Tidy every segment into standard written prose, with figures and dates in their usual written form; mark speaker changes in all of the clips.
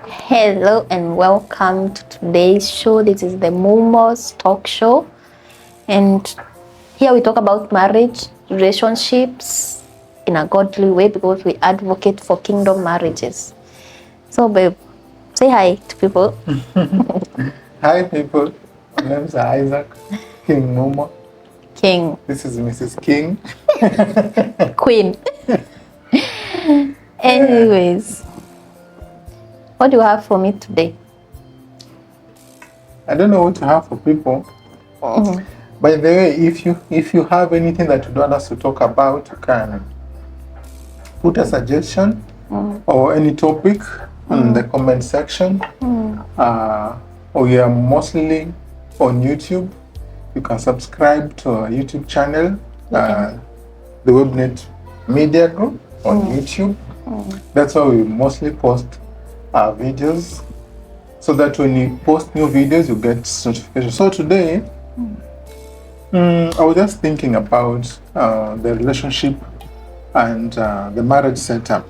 Speaker 1: Hello and welcome to today's show. This is the Mumos talk show, and here we talk about marriage, relationships in a godly way because we advocate for kingdom marriages. So, babe, say hi to people.
Speaker 2: Hi, people. My name is Isaac King Momo.
Speaker 1: King.
Speaker 2: This is Mrs. King.
Speaker 1: Queen. Anyways, what do you have for me today?
Speaker 2: I don't know what to have for people. By the way, if you have anything that you want us to talk about, you can put a suggestion or any topic in the comment section. Or we are mostly on YouTube. You can subscribe to our YouTube channel, the WEBNET Media Group on YouTube. That's how we mostly post our videos, so that when you post new videos, you get notifications. So today, I was just thinking about the relationship and the marriage setup.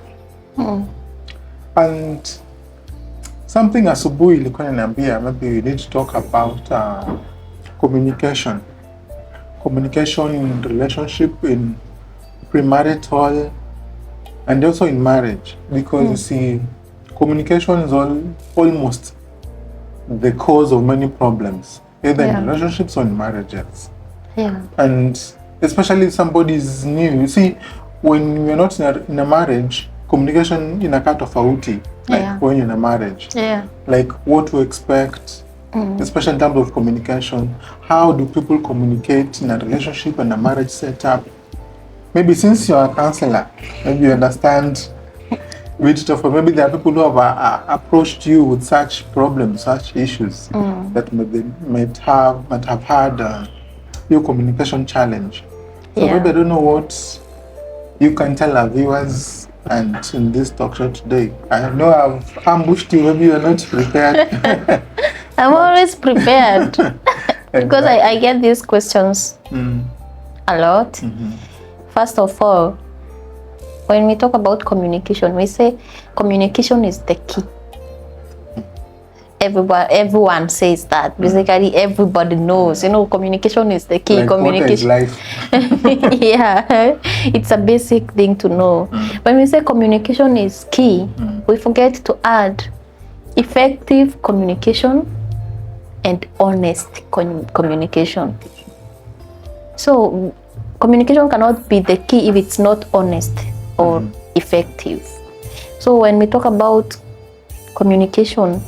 Speaker 2: And something asubuhi ilikuwa inaniambia maybe we need to talk about communication in relationship, in premarital and also in marriage, because you see, communication is almost the cause of many problems, either in relationships or in marriages. And especially if somebody is new. You see, when you're not in a marriage, communication inakaa tofauti, like when you're in a marriage. Like what to expect, especially in terms of communication. How do people communicate in a relationship and a marriage setup? Maybe since you're a counselor, maybe you understand bit of, maybe there are people who have approached you with such problems, such issues that might have had your communication challenge. So maybe I don't know what you can tell our viewers and in this talk show today. I know I've ambushed you, maybe you're not prepared.
Speaker 1: I'm always prepared because I get these questions a lot. First of all, when we talk about communication, we say communication is the key. Everyone says that. Basically, everybody knows. Communication is the key.
Speaker 2: Like
Speaker 1: communication.
Speaker 2: Water is life.
Speaker 1: Yeah, it's a basic thing to know. When we say communication is key, we forget to add effective communication and honest communication. So, communication cannot be the key if it's not honest or effective. So when we talk about communication,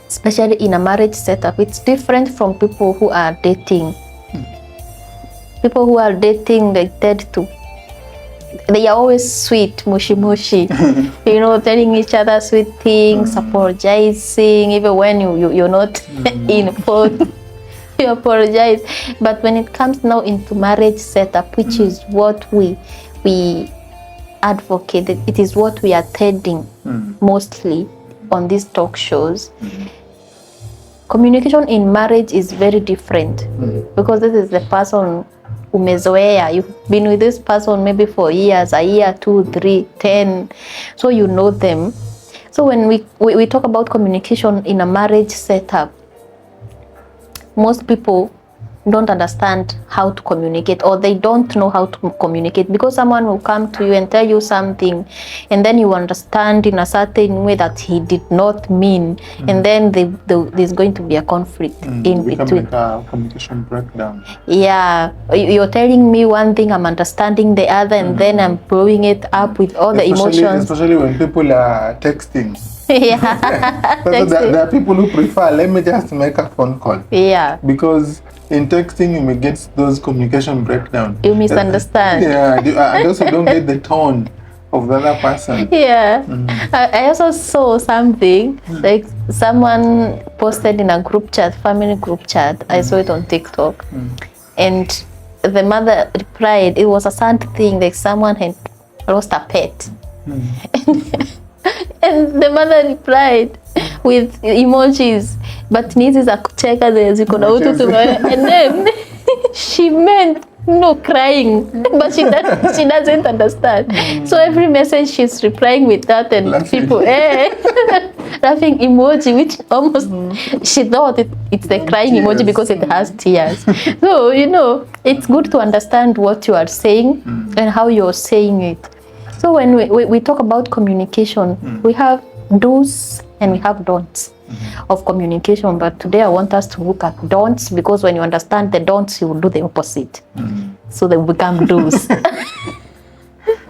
Speaker 1: especially in a marriage setup, it's different from people who are dating. People who are dating, they are always sweet, mushy, telling each other sweet things, apologizing, even when you're not in fault. You apologize. But when it comes now into marriage setup, which is what we advocate, it is what we are attending mostly on these talk shows. Communication in marriage is very different because this is the person umezoea. You've been with this person maybe for years, a year, 2, 3, 10, so you know them. So when we talk about communication in a marriage setup, most people don't understand how to communicate, or they don't know how to communicate, because someone will come to you and tell you something and then you understand in a certain way that he did not mean, and then there's going to be a conflict in between.
Speaker 2: Like a communication breakdown.
Speaker 1: Yeah, you're telling me one thing, I'm understanding the other, and then I'm blowing it up with all the emotions.
Speaker 2: Especially when people are texting.
Speaker 1: Yeah.
Speaker 2: There are people who prefer, let me just make a phone call.
Speaker 1: Yeah.
Speaker 2: Because in texting, you may get those communication breakdown.
Speaker 1: You misunderstand.
Speaker 2: And also don't get the tone of the other person.
Speaker 1: Yeah. I also saw something, like someone posted in a group chat, family group chat. I saw it on TikTok. And the mother replied, it was a sad thing, like someone had lost a pet. And the mother replied with emojis, but nizi za kucheka ziko na utu, and then she meant no, crying, but she doesn't understand. So every message she's replying with that, and
Speaker 2: Laughing.
Speaker 1: people laughing emoji, which almost she thought it's the crying
Speaker 2: Tears.
Speaker 1: emoji because it has tears. So it's good to understand what you are saying and how you're saying it. So when we talk about communication, we have do's and we have don'ts of communication, but today I want us to look at don'ts, because when you understand the don'ts, you will do the opposite. So they become do's.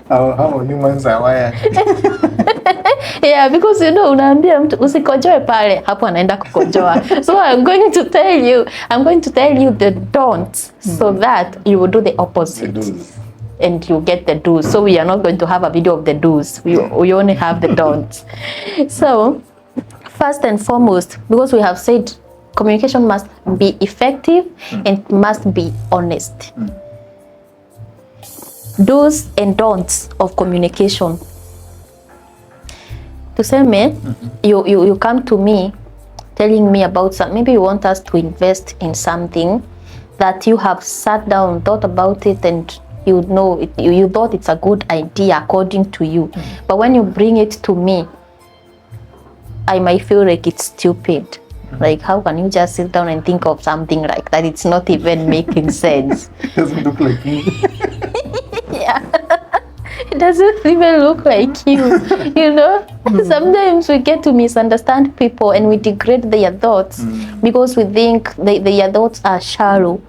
Speaker 2: How humans are wired.
Speaker 1: Yeah, because unaambia mtu usikojoe pale, hapo anaenda kukojoa. So I'm going to tell you the don'ts so that you will do the opposite. And you get the do's. So we are not going to have a video of the do's. We only have the don'ts. So first and foremost, because we have said communication must be effective and must be honest. Do's and don'ts of communication. Tuseme, you come to me telling me about something. Maybe you want us to invest in something that you have sat down, thought about it, and you thought it's a good idea according to you. But when you bring it to me, I might feel like it's stupid. Like, how can you just sit down and think of something like that? It's not even making sense.
Speaker 2: It doesn't look like me.
Speaker 1: Yeah. It doesn't even look like you. Sometimes we get to misunderstand people and we degrade their thoughts because we think their thoughts are shallow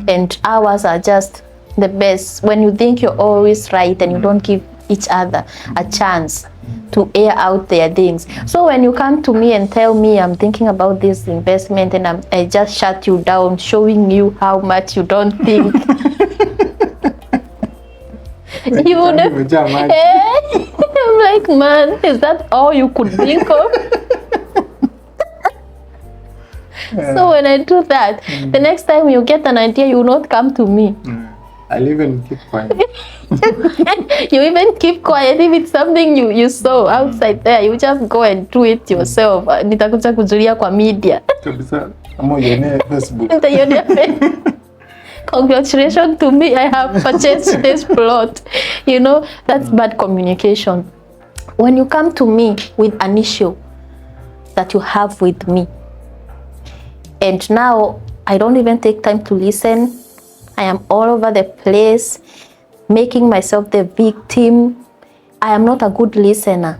Speaker 1: and ours are just the best. When you think you're always right and you don't give each other a chance to air out their things. So when you come to me and tell me I'm thinking about this investment and I just shut you down, showing you how much you don't think. You would have, I'm like, man, is that all you could think of? So when I do that, the next time you get an idea, you will not come to me.
Speaker 2: I'll even keep quiet.
Speaker 1: You even keep quiet. If it's something you saw outside there, you just go and do it yourself. Nitakuja kujulia kwa media.
Speaker 2: Kabisa, ama uone Facebook.
Speaker 1: Congratulations to me, I have purchased this plot. That's bad communication. When you come to me with an issue that you have with me, and now I don't even take time to listen, I am all over the place, making myself the victim. I am not a good listener.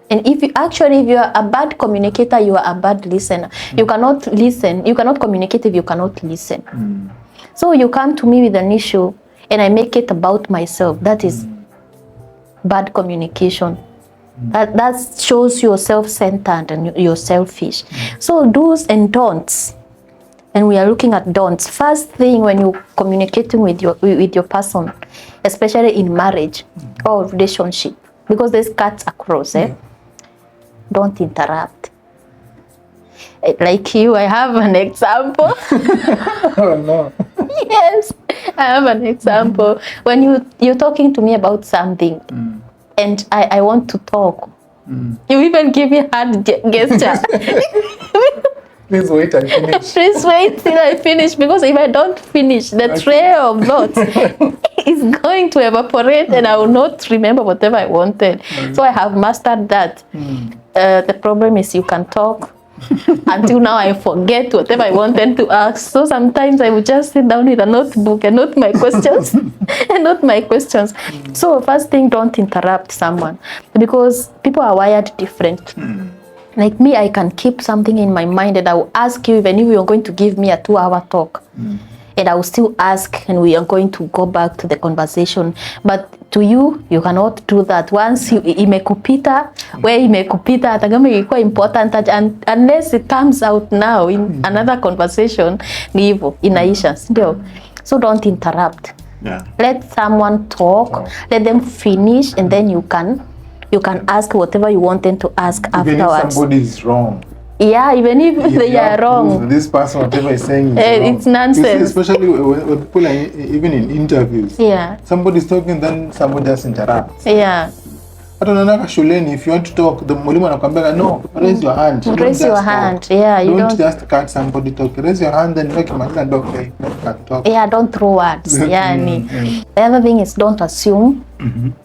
Speaker 1: And if you are a bad communicator, you are a bad listener. You cannot listen, you cannot communicate if you cannot listen. So you come to me with an issue and I make it about myself. That is bad communication. That shows you're self-centered and you're selfish. So do's and don'ts. And we are looking at don'ts. First thing, when you're communicating with your person, especially in marriage or relationship, because this cuts across, don't interrupt. Like you, I have an example.
Speaker 2: Oh no.
Speaker 1: Yes, I have an example. When you're talking to me about something and I want to talk, you even give me hand gesture.
Speaker 2: Please wait and finish.
Speaker 1: Please wait till I finish, because if I don't finish, the trail of thoughts is going to evaporate and I will not remember whatever I wanted. So I have mastered that. The problem is you can talk until now I forget whatever I wanted to ask. So sometimes I would just sit down with a notebook and not my questions. So first thing, don't interrupt someone, because people are wired different. Like me, I can keep something in my mind and I will ask you, even if you're going to give me a 2-hour talk. And I will still ask and we are going to go back to the conversation. But to you, you cannot do that. Once imekupita, where imekupita, hata kama ilikuwa important, unless it comes out now in another conversation, ni hivyo, inaisha, ndio. So don't interrupt. Let someone talk, let them finish, and then you can ask whatever you want them to ask afterwards.
Speaker 2: Even if somebody is wrong.
Speaker 1: Yeah, even if they are wrong.
Speaker 2: This person, whatever is saying is wrong.
Speaker 1: It's nonsense.
Speaker 2: See, especially when people are even in interviews.
Speaker 1: Yeah.
Speaker 2: Somebody's talking, then somebody just interrupts.
Speaker 1: Yeah.
Speaker 2: Hata unaona shuleni, if you want to talk, the mwalimu anakuambia no, raise your hand.
Speaker 1: Raise your hand. Yeah, you
Speaker 2: don't just cut somebody talk. Raise your hand and make him okay, not talk.
Speaker 1: Yeah, don't throw words. Yeah. The other thing is don't assume.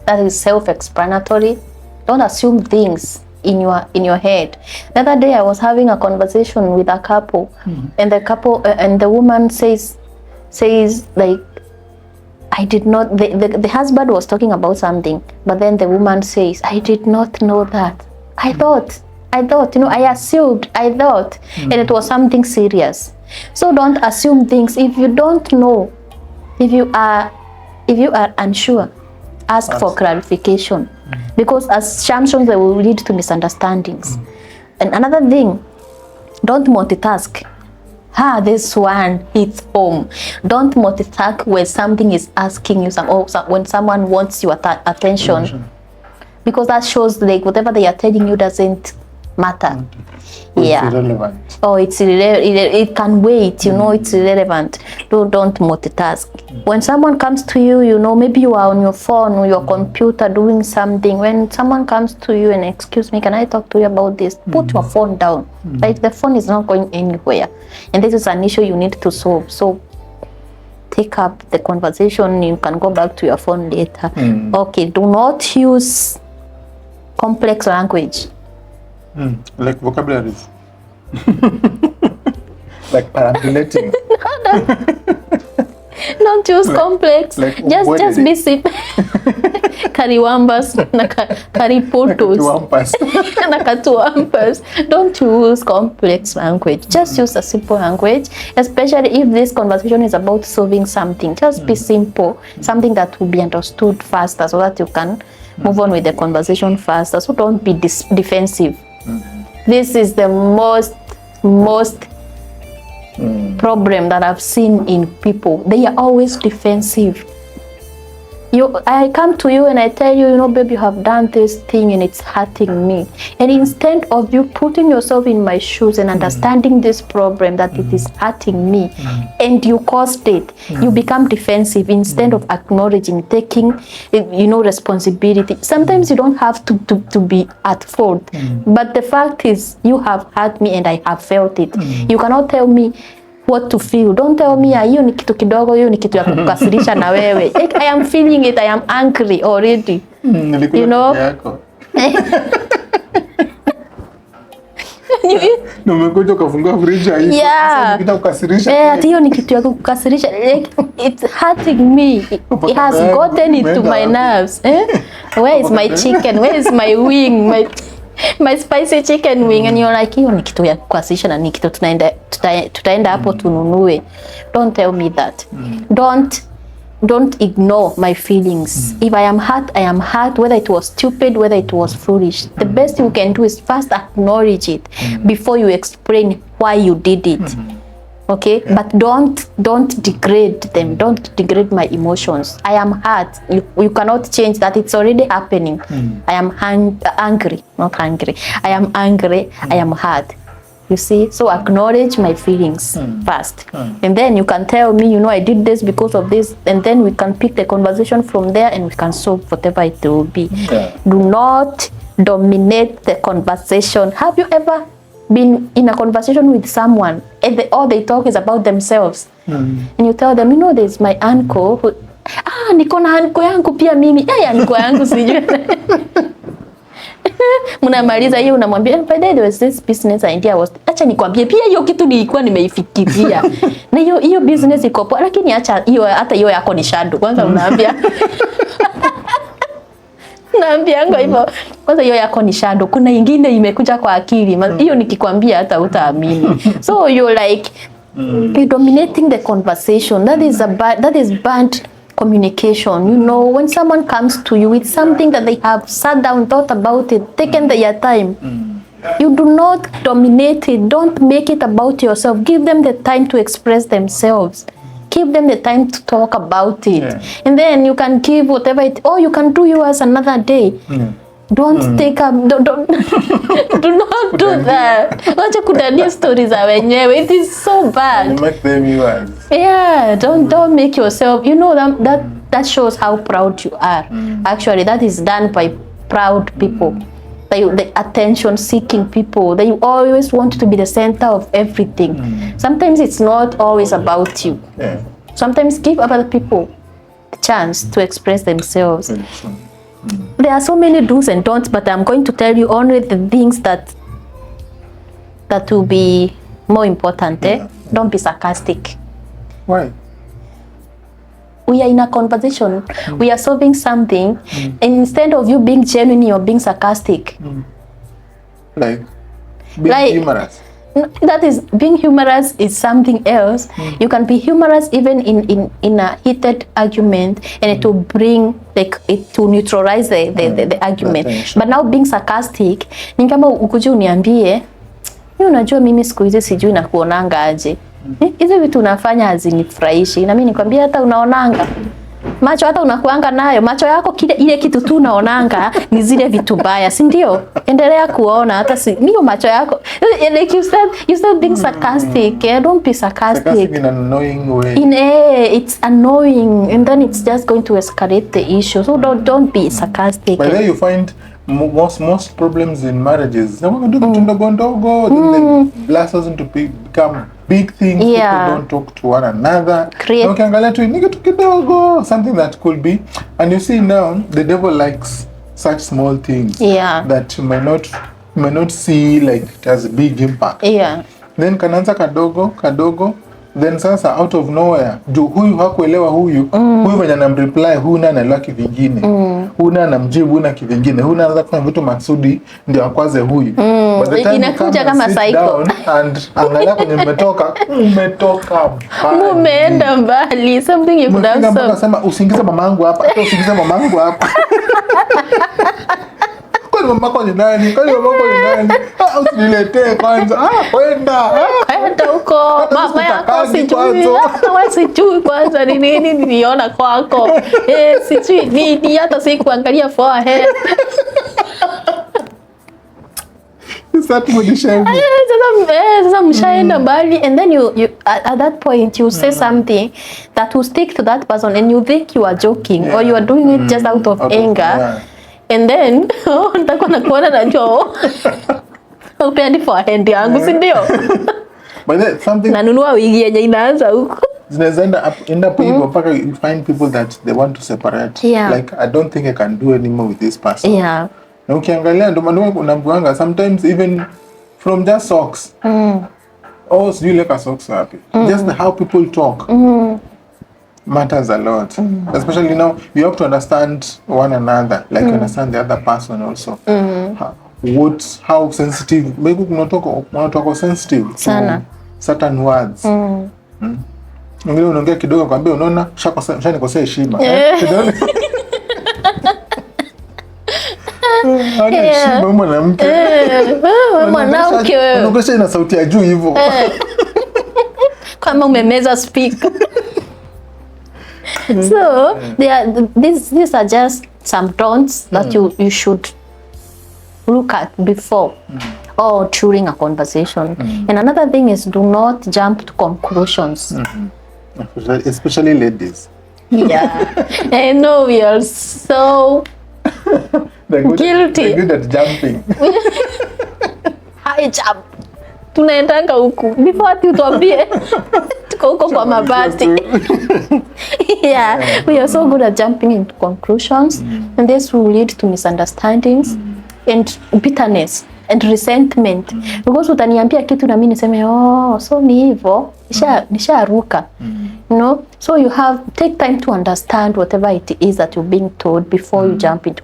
Speaker 1: That is self-explanatory. Don't assume things in your head. The other day I was having a conversation with a couple, and the woman says like, I did not, the husband was talking about something, but then the woman says, I did not know that. I thought, I assumed, and it was something serious. So don't assume things. If you don't know, if you are unsure, ask for clarification, because assumptions, they will lead to misunderstandings. And another thing, don't multitask. This one hits home. Don't multitask when something is asking you or when someone wants your attention, because that shows like whatever they are telling you doesn't matter.
Speaker 2: It's irrelevant.
Speaker 1: Oh, it can wait, it's irrelevant. Don't multitask. When someone comes to you, maybe you are on your phone or your computer doing something. When someone comes to you and, excuse me, can I talk to you about this? Put your phone down. Like, the phone is not going anywhere. And this is an issue you need to solve. So take up the conversation. You can go back to your phone later. Okay, do not use complex language.
Speaker 2: Like vocabularies. Like parabolating.
Speaker 1: Don't use complex.
Speaker 2: Like
Speaker 1: just be simple. Kariwambas na karipotos na katuampas. Don't use complex language. Just use a simple language, especially if this conversation is about solving something. Just be simple, something that will be understood faster, so that you can move on with the conversation faster. So don't be defensive. This is the most problem that I've seen in people. They are always defensive. I come to you and I tell you, babe, you have done this thing and it's hurting me. And instead of you putting yourself in my shoes and understanding this problem, that it is hurting me, and you caused it, you become defensive instead of acknowledging, taking, responsibility. Sometimes you don't have to be at fault, but the fact is you have hurt me and I have felt it. You cannot tell me what to feel. Don't tell me hiyo ni kitu kidogo, hiyo ni kitu ya kukasirisha na wewe. I am feeling it. I am angry already.
Speaker 2: Umekuja ukafungua fridge hivi.
Speaker 1: Yeah.
Speaker 2: Kukasirisha.
Speaker 1: Hiyo ni kitu ya kukasirisha. It's hurting me. It has gotten into my nerves. Where is my chicken? Where is my wing? My spicy chicken wing, and you're like, hiyo ni kitu ya kukasirisha na ni kitu tutaenda hapo tununue. Don't tell me that. Don't ignore my feelings. If I am hurt, I am hurt, whether it was stupid, whether it was foolish. The best you can do is first acknowledge it before you explain why you did it. Okay, but don't degrade them. Don't degrade my emotions. I am hurt. You cannot change that. It's already happening. I am angry, not hungry. I am angry. I am hurt. You see, so acknowledge my feelings first, and then you can tell me, I did this because of this, and then we can pick the conversation from there, and we can solve whatever it will be. Do not dominate the conversation. Have you ever been in a conversation with someone and all they talk is about themselves, and you tell them, there's my uncle who, niko na uncle yangu pia mimi, uncle yangu sijui. Mnamaliza hiyo, unamwambia, by the way, there was this business idea was, acha nikwambie pia hiyo kitu nilikuwa nimeifikiria. Na hiyo business iko poa, lakini acha hiyo, hata hiyo yako ni shadow. Kwanza unaambia naambianga hivyo, kwanza hiyo yako ni shadow, kuna ingine imekuja kwa akili. Hiyo nikikwambia hata utaamini. So you're like you're dominating the conversation. That is bad communication. When someone comes to you with something that they have sat down, thought about it, taken their time, you do not dominate it. Don't make it about yourself. Give them the time to express themselves. Give them the time to talk about it. And then you can give whatever you can do yours another day. Don't take up, don't do not do that. Wacha kudania stories za wenyewe. It is so bad.
Speaker 2: You make them yours.
Speaker 1: Yeah, don't make yourself, that shows how proud you are. Actually, that is done by proud people. The attention-seeking people. They always want to be the center of everything. Sometimes it's not always about you.
Speaker 2: Yeah.
Speaker 1: Sometimes give other people a chance to express themselves. There are so many do's and don'ts, but I'm going to tell you only the things that will be more important. Don't be sarcastic.
Speaker 2: Why?
Speaker 1: We are in a conversation. We are solving something, and instead of you being genuine or being sarcastic,
Speaker 2: Like being humorous.
Speaker 1: That is, being humorous is something else. You can be humorous even in a heated argument, and it will bring, like, it to neutralize the argument. But now being sarcastic, ni kama ukuje uniambie, unajua mimi siku hizi sijui na kuonanga aje. Hizi vitu unafanya hazinifurahishi. Na mimi nikwambia hata unaonanga. Macho hata unakuanga nayo. Macho yako ile kitu tu unaonanga ni zile vitu baya, si ndio? Endelea kuona hata niyo macho yako. Like you said being sarcastic. Don't be sarcastic.
Speaker 2: Sarcastic in an annoying way.
Speaker 1: It's annoying, and then it's just going to escalate the issue. So don't be sarcastic.
Speaker 2: But there you find most problems in marriages. Then they blossom into become big things. People don't talk to one another. Something that could be. And you see now, the devil likes such small things that you may not see like it has a big impact. Then kananza kadogo. Then sasa out of nowhere, huyu hakuelewa huyu venye anamreply, huyu na anaelewa kivingine, huyu na anamjibu, huyu na kivingine, huyu anaanza kufanya vitu maksudi ndio akwaze huyu. But the time
Speaker 1: inakuja kama psycho
Speaker 2: and angalia kwenye umetoka
Speaker 1: umeenda mbali, something you could have said.
Speaker 2: Sema usiingize mamangu hapa, hata usiingize mamangu hapa. Kwani mamako ni nani? Usiniletee kwanza. Kwenda
Speaker 1: huko. Mama yako sijui kwanza ni nini niliona kwako. Sijui ni hata sikuangalia forehead. Sasa mshaenda mbali, and then you at that point you say something that will stick to that person, and you think you are joking or you are doing it just out of anger. And then nitakuwa nakuona na joo. Upendi forehead yangu, si ndio?
Speaker 2: But then something
Speaker 1: nanunua wigi yenye inaanza huko.
Speaker 2: Zinaweza end up people mpaka you find people that they want to separate. Like, I don't think I can do anymore with this person. Na ukiangalia ndio maana unambuanga sometimes even from just socks. Oh, sijui leka socks wapi. Just how people talk matters a lot. Especially now you have to understand one another, like you understand the other person also. How sensitive, maybe unatoka sensitive sana certain words. Ngine unaongea kidogo kwambia unaona shanikosea heshima. Heshima mwanamke.
Speaker 1: Mwanamke wewe.
Speaker 2: Unaongea na sauti ya juu hivyo.
Speaker 1: Kama umemeza speaker. So these are just some don'ts that you should look at before or during a conversation. And another thing is, do not jump to conclusions.
Speaker 2: Especially ladies.
Speaker 1: I know we are so guilty.
Speaker 2: They're good at jumping.
Speaker 1: High jump. Tunaendanga huku before ati utuambie tuko huko kwa mabati. We are so good at jumping into conclusions, and this will lead to misunderstandings and bitterness and resentment. Because utaniambia kitu na mimi niseme so ni hivyo, nisharuka. You know, so you have take time to understand whatever it is that you're being told before you jump into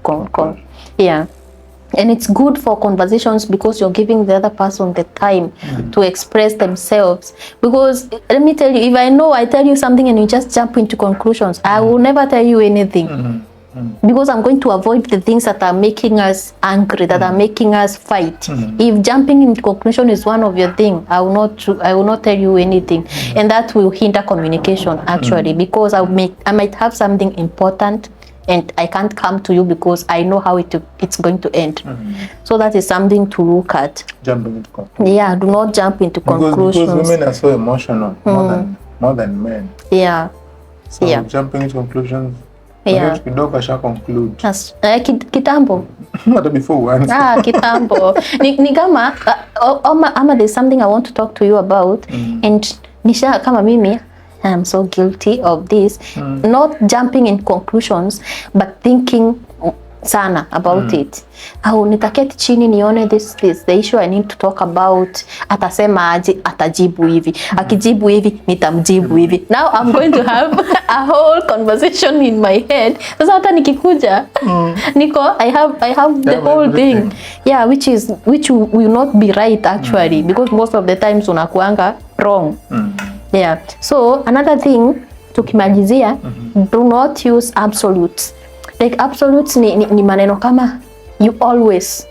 Speaker 1: And it's good for conversations because you're giving the other person the time to express themselves. Because let me tell you, if I tell you something and you just jump into conclusions, I will never tell you anything. Because I'm going to avoid the things that are making us angry, that are making us fight. If jumping into conclusion is one of your things, I will not tell you anything. And that will hinder communication actually, because I might have something important and I can't come to you because I know how it's going to end. So that is something to look at.
Speaker 2: Jumping into conclusions.
Speaker 1: Do not jump into conclusions.
Speaker 2: Because women are so emotional, more than men.
Speaker 1: So
Speaker 2: jumping into conclusions
Speaker 1: Yeah.
Speaker 2: Kidogo asha conclude.
Speaker 1: Kitambo.
Speaker 2: Hata before once.
Speaker 1: Kitambo. Ni kama ama there's something I want to talk to you about and nisha kama mimi I'm so guilty of this. Not jumping in conclusions but thinking sana about it. Au nitaketi chini nione this the issue I need to talk about. Atasema aje, atajibu hivi. Akijibu hivi, nitamjibu hivi. Now I'm going to have a whole conversation in my head. Sasa hata nikikuja, niko I have the whole thing. Yeah, which will not be right actually because most of the times unakuanga wrong. Yeah. So another thing tukimalizia, do not use absolutes. Like absolutes ni maneno kama you always,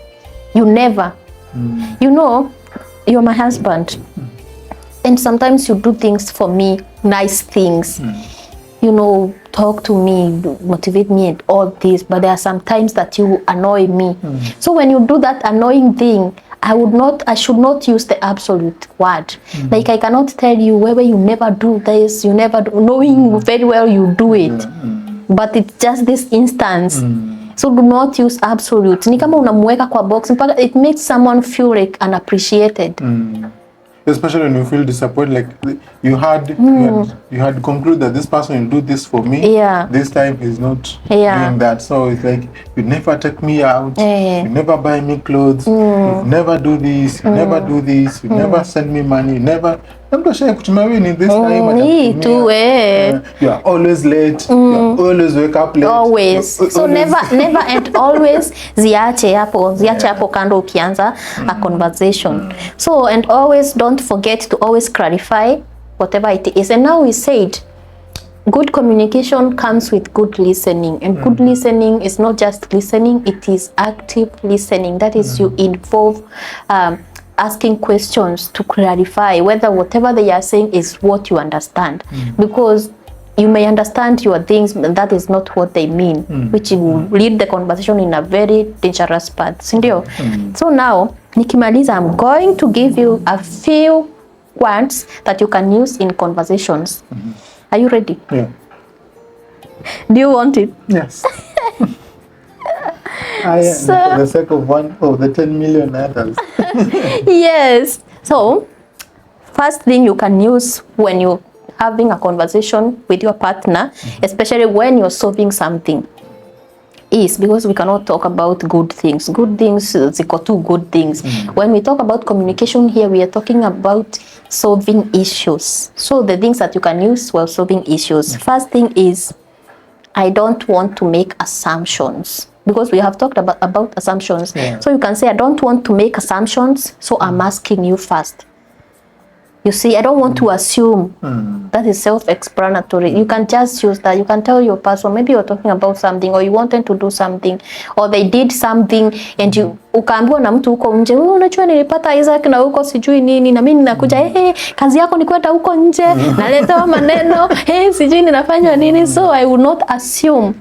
Speaker 1: you never. You know, you're my husband. And sometimes you do things for me, nice things. You know, talk to me, motivate me and all this, but there are some times that you annoy me. So when you do that annoying thing, I should not use the absolute word. Like I cannot tell you, whether you never do this, you never do, knowing very well you do it. But it's just this instance. So do not use absolute. Ni kama unamweka kwa box, it makes someone feel like unappreciated.
Speaker 2: Especially when you feel disappointed, like you had concluded that this person will do this for me.
Speaker 1: Yeah.
Speaker 2: This time he's not doing that. So it's like you never take me out, you never buy me clothes, you never do this, you never do this, you never send me money, you never. This time you are always late, you always wake up late.
Speaker 1: Always. So never and always ziache hapo kando ukianza a conversation. So and always don't forget to always clarify whatever it is. And now we said good communication comes with good listening, and good listening is not just listening, it is active listening. That is you involve asking questions to clarify whether whatever they are saying is what you understand. Because you may understand your things, but that is not what they mean, which will lead the conversation in a very dangerous path. Sindio? So now, nikimaliza, I'm going to give you a few words that you can use in conversations. Are you ready?
Speaker 2: Yeah.
Speaker 1: Do you want it?
Speaker 2: Yes. For the sake of one of the 10 million others.
Speaker 1: Yes. So, first thing you can use when you're having a conversation with your partner, especially when you're solving something, is because we cannot talk about good things. Good things, ziko two good things. When we talk about communication here, we are talking about solving issues. So the things that you can use while solving issues. First thing is, I don't want to make assumptions. Because we have talked about assumptions. So you can say, I don't want to make assumptions, so I'm asking you first. You see, I don't want to assume. That is self-explanatory. You can just use that. You can tell your person, maybe you're talking about something, or you wanted to do something, or they did something, and you ukaambiwa na mtu huko nje, unajua nilipata Isaac na huko sijui nini, na mimi ninakuja, kazi yako ni kwenda huko nje, naleta maneno, sijui ninafanya nini. So I will not assume.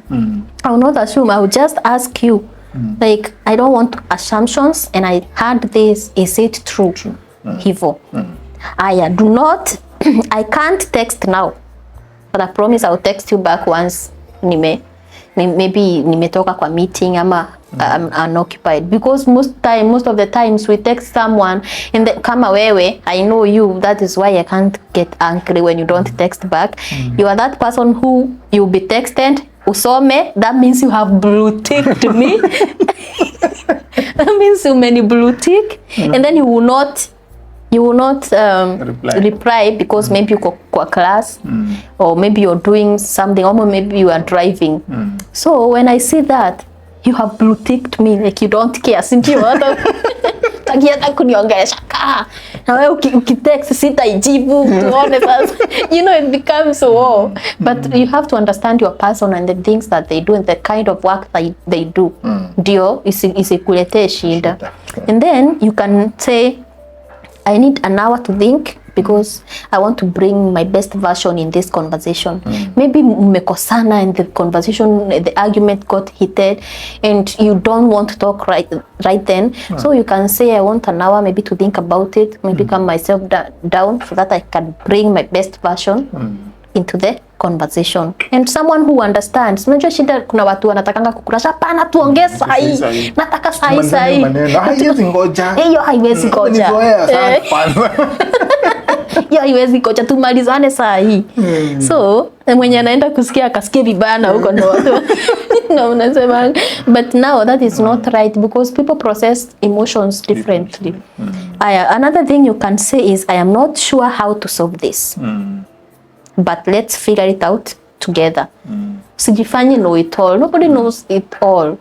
Speaker 1: I will not assume. I will just ask you. Like, I don't want assumptions, and I heard this. Is it true? Hivo. Aya, do not, I can't text now, but I promise I'll text you back once maybe nimetoka kwa meeting ama I'm unoccupied. Because most of the times we text someone and kama wewe, I know you, that is why I can't get angry when you don't text back. You are that person who you'll be texted, usome, that means you have blue ticked me. That means you many blue tick, and then you will not reply because maybe you're kwa class, or maybe you're doing something, or maybe you are driving. So when I see that you have blue ticked me, like you don't care, sindio? Takiata kuniongelesha ka na wewe ukitext sitaijibu tuone sasa. You know, it becomes war. But you have to understand your person and the things that they do and the kind of work that they do. Ndio isikuletee shida. And then you can say, I need an hour to think because I want to bring my best version in this conversation. Maybe mmekosana and the conversation, the argument got heated and you don't want to talk right then. So you can say, I want an hour maybe to think about it, maybe calm myself down so that I can bring my best version into the conversation and someone who understands. Unajua shida, kuna watu wanatakanga kukurasha, hapana tuongee sahi, nataka sahi.
Speaker 2: Haiwezi ngoja.
Speaker 1: Hiyo haiwezi ngoja. Hiyo haiwezi ngoja, tumalizane sahi. So mwenye anaenda kusikia akasikia vibaya na huko ndo watu no unasema, but now that is not right because people process emotions differently. Another thing you can say is, I am not sure how to solve this, but let's figure it out together. Sijifanyi know it all. Nobody knows it all.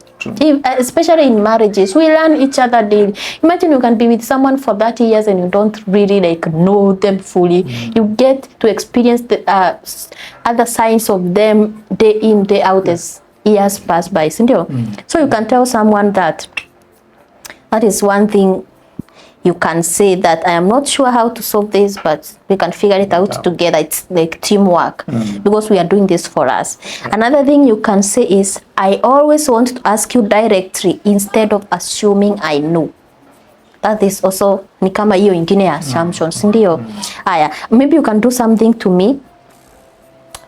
Speaker 1: Especially in marriages, we learn each other daily. Imagine you can be with someone for 30 years and you don't really like know them fully. You get to experience the other sides of them day in, day out as years pass by. So you can tell someone that is one thing you can say, that I am not sure how to solve this, but we can figure it out together. It's like teamwork because we are doing this for us. Another thing you can say is, I always want to ask you directly instead of assuming I know. That is also ni kama hiyo ingine ya assumptions, ndio. Maybe you can do something to me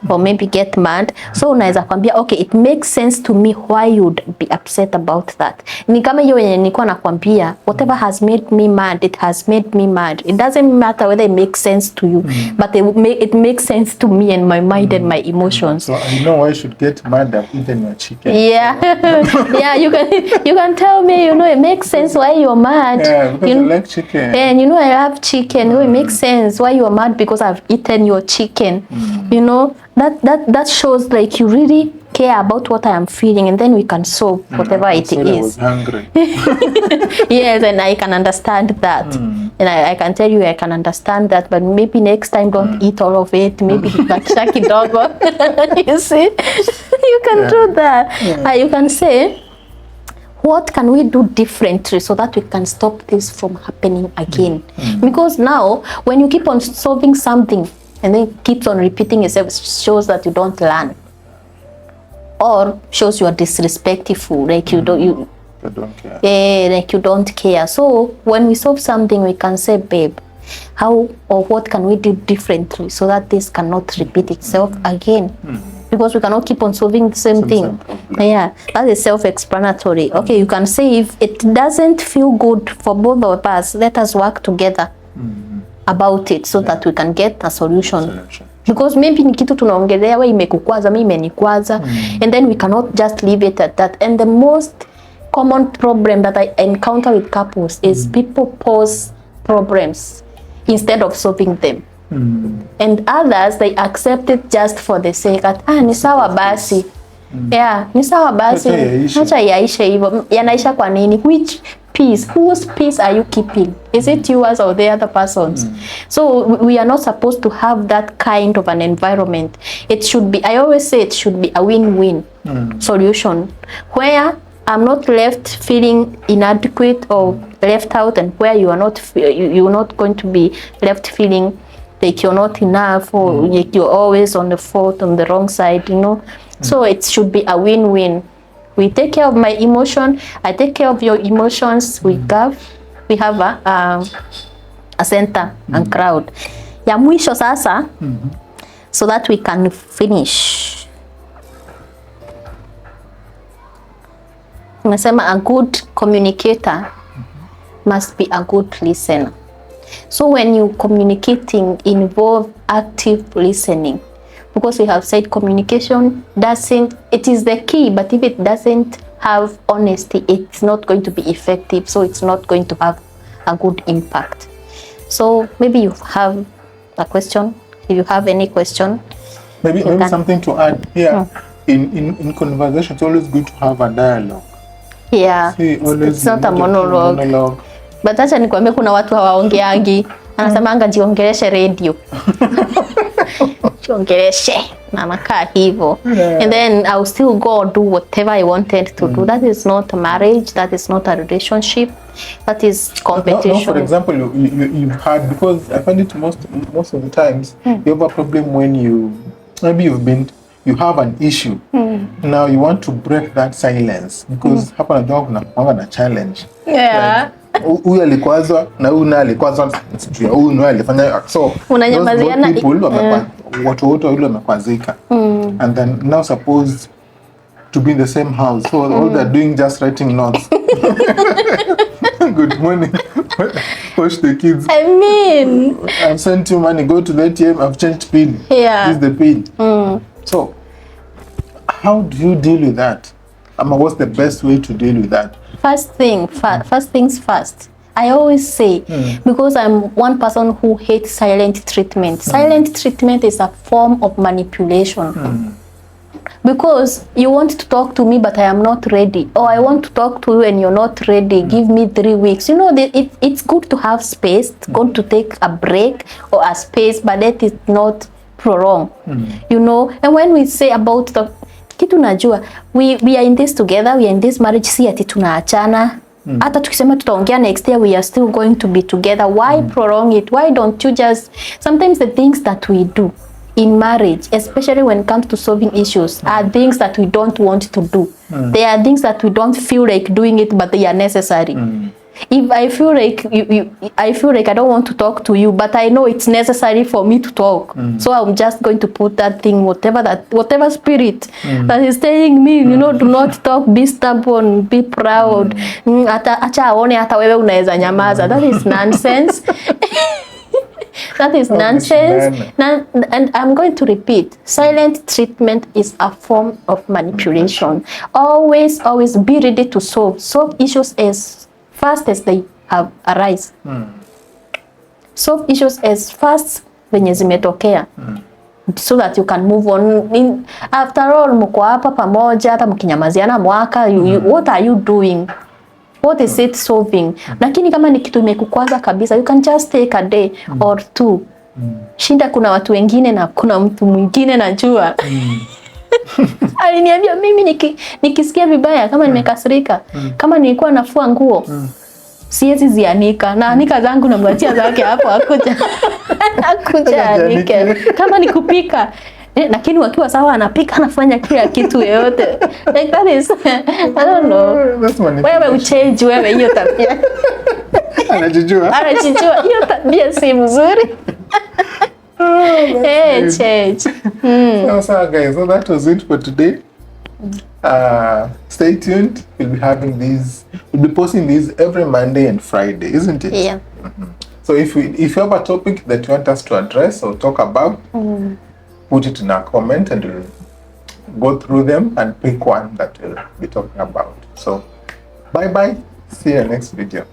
Speaker 1: or maybe get mad. So unaweza kwambia, okay, it makes sense to me why you'd be upset about that. Ni kama hiyo yenye nilikuwa nakwambia, whatever has made me mad, it has made me mad. It doesn't matter whether it makes sense to you, but it makes sense to me and my mind and my emotions.
Speaker 2: So I know why you should get mad at eating your chicken.
Speaker 1: Yeah, you can tell me, it makes sense why you're mad.
Speaker 2: Yeah, because you like chicken.
Speaker 1: And I love chicken. It makes sense why you're mad because I've eaten your chicken. That shows like you really care about what I am feeling, and then we can solve whatever it is.
Speaker 2: I was hungry.
Speaker 1: Yes, and I can understand that. And I can tell you I can understand that, but maybe next time don't eat all of it. Maybe shaki dogo. You see? You can do that. You can say, what can we do differently so that we can stop this from happening again? Because now, when you keep on solving something, and then keeps on repeating itself, shows that you don't learn, or shows you are disrespectful, like you don't care. Like you don't care. So when we solve something, we can say, babe, how or what can we do differently so that this cannot repeat itself again? Because we cannot keep on solving the same thing. That is self-explanatory. Okay, you can say, if it doesn't feel good for both of us, let us work together about it so that we can get a solution. Because maybe ni kitu tunaongelea, wewe imekukwaza, mimi imenikwaza, and then we cannot just leave it at that. And the most common problem that I encounter with couples is people pause problems instead of solving them. And others, they accept it just for the sake of, ni sawa basi. Ni sawa basi. Acha yaishe hivyo. Yanaisha kwa nini? Which peace? Whose peace are you keeping? Is it yours or the other person's? So we are not supposed to have that kind of an environment. It should be, I always say, it should be a win-win solution, where I'm not left feeling inadequate or left out, and where you're not going to be left feeling like you're not enough, or like you're always on the fault, on the wrong side, So it should be a win-win. We take care of my emotion, I take care of your emotions. We have a center and crowd. Ya mwisho sasa, so that we can finish. Nasema a good communicator must be a good listener. So when you communicating, involve active listening. Because we have said communication it is the key, but if it doesn't have honesty, it's not going to be effective, so it's not going to have a good impact. So maybe you have a question. If you have any question.
Speaker 2: Maybe something to add here. In conversation, it's always good to have a dialogue.
Speaker 1: It's not a monologue. But acha nikwambie, kuna watu hawaongeangi. Anasemanga jiongeleshe radio. Jiongeleshe na nakaa hivyo. And then I'll still go do whatever I wanted to do. That is not a marriage. That is not a relationship. That is competition.
Speaker 2: No, for example, you've had, because I find it most of the times you have a problem when you have an issue. Now you want to break that silence because hapa najua kuna challenge. huyu alikwazwa na huyu naye alikwazwa, huyu naye alifanya, so
Speaker 1: unanyamaziana,
Speaker 2: watu wote wale wamekwazika. And then now supposed to be in the same house, so all they're doing just writing notes. Good morning. Push the kids.
Speaker 1: I mean,
Speaker 2: I've sent you money, go to the ATM, I've changed PIN.
Speaker 1: Yeah.
Speaker 2: This is the PIN. So how do you deal with that? What's the best way to deal with that?
Speaker 1: First things first. I always say, because I'm one person who hates silent treatment. Silent treatment is a form of manipulation. Because you want to talk to me, but I am not ready. Or I want to talk to you and you're not ready. Give me 3 weeks. You know, it's good to have space. It's good to take a break or a space, but that is not prolonged. You know, and when we say about the kitu najua, we are in this together, we are in this marriage, si ati tunaachana. Hata tukisema tutaongea next year, we are still going to be together. Why prolong it? Why don't you just, sometimes the things that we do in marriage, especially when it comes to solving issues, are things that we don't want to do. They are things that we don't feel like doing it, but they are necessary. If I feel like I feel like I don't want to talk to you, but I know it's necessary for me to talk, so I'm just going to put that thing, whatever spirit that is telling me, you know, do not talk, be stubborn, be proud. Acha aone hata wewe unaweza nyamaza. That is nonsense. That is nonsense. And I'm going to repeat, silent treatment is a form of manipulation. Always be ready to solve issues as fast as they have arise. Solve issues as fast venye zimetokea. So that you can move on. After all, mko hapa pamoja, hata mkinyamaziana mwaka, what are you doing? What is it solving? Lakini kama ni kitu imekukwaza kabisa, you can just take a day or 2. Shinda kuna watu wengine na kuna mtu mwingine najua. Aliniambia mimi nikisikia vibaya, kama nimekasirika, kama nilikuwa nafua nguo, siwezi zianika. Na anika zangu na mwachia zake hapo akuja anike. Kama nikupika, lakini wakiwa sawa anapika, anafanya kila kitu yote. Like that is, I don't know. Wewe uchange wewe hiyo tabia. Anajijua hiyo tabia si mzuri. Change.
Speaker 2: So guys, so that was it for today. Stay tuned. We'll be posting these every Monday and Friday, isn't it?
Speaker 1: Yeah.
Speaker 2: So if you have a topic that you want us to address or talk about, put it in our comment and we'll go through them and pick one that we'll be talking about. So bye bye. See you next video.